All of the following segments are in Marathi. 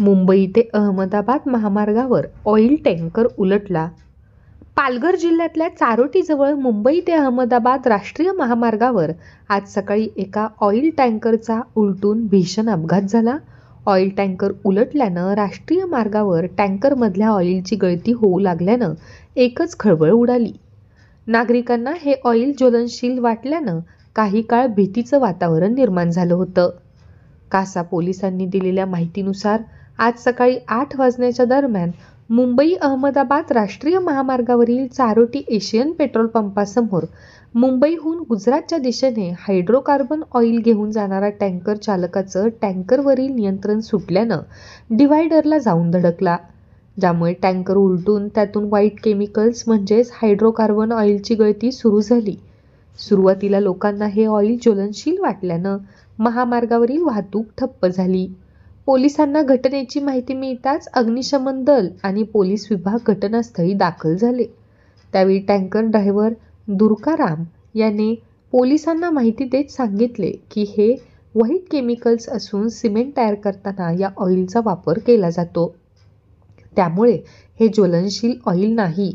मुंबई ते अहमदाबाद महामार्गावर ऑइल टँकर उलटला. पालघर जिल्ह्यातल्या चारोटीजवळ मुंबई ते अहमदाबाद राष्ट्रीय महामार्गावर आज सकाळी एका ऑइल टँकरचा उलटून भीषण अपघात झाला. ऑइल टँकर उलटल्यानं राष्ट्रीय मार्गावर टँकरमधल्या ऑइलची गळती होऊ लागल्यानं एकच खळबळ उडाली. नागरिकांना हे ऑइल ज्वलनशील वाटल्यानं काही काळ भीतीचं वातावरण निर्माण झालं होतं. कासा पोलिसांनी दिलेल्या माहितीनुसार आज सकाळी 8 वाजण्याच्या दरम्यान मुंबई अहमदाबाद राष्ट्रीय महामार्गावरील चारोटी एशियन पेट्रोल पंपासमोर मुंबईहून गुजरातच्या दिशेने हायड्रोकार्बन ऑइल घेऊन जाणारा टँकर चालकाचं टँकरवरील नियंत्रण सुटल्यानं डिव्हायडरला जाऊन धडकला, ज्यामुळे टँकर उलटून त्यातून व्हाईट केमिकल्स म्हणजेच हायड्रोकार्बन ऑइलची गळती सुरू झाली. सुरुवातीला लोकांना हे ऑइल ज्वलनशील वाटल्यानं महामार्गावरील वाहतूक ठप्प झाली. पोलिसांना घटनेची माहिती मिळताच अग्निशमन दल आणि पोलीस विभाग घटनास्थळी दाखल झाले. त्यावेळी टँकर ड्रायव्हर दुर्गाराम याने पोलिसांना माहिती देत सांगितले की हे व्हाईट केमिकल्स असून सिमेंट तयार करताना या ऑइलचा वापर केला जातो, त्यामुळे हे ज्वलनशील ऑइल नाही.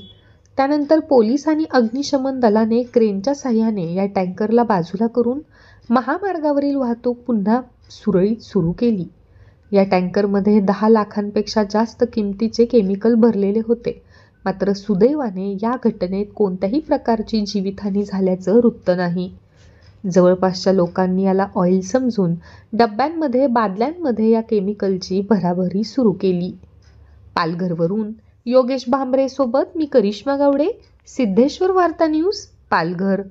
त्यानंतर पोलीस आणि अग्निशमन दलाने क्रेनच्या साहाय्याने या टँकरला बाजूला करून महामार्गावरील वाहतूक पुन्हा सुरळीत सुरू केली. या टँकरमध्ये 10 लाखांपेक्षा जास्त किमतीचे केमिकल भरलेले होते. मात्र सुदैवाने या घटनेत कोणत्याही प्रकारची जीवितहानी झाल्याचं वृत्त नाही. जवळपासच्या लोकांनी याला ऑइल समजून डब्यांमध्ये बादल्यांमध्ये या केमिकलची भराभरी सुरू केली. पालघरवरून योगेश भांबरे सोबत मी करिश्मा गावडे, सिद्धेश्वर वार्ता न्यूज, पालघर.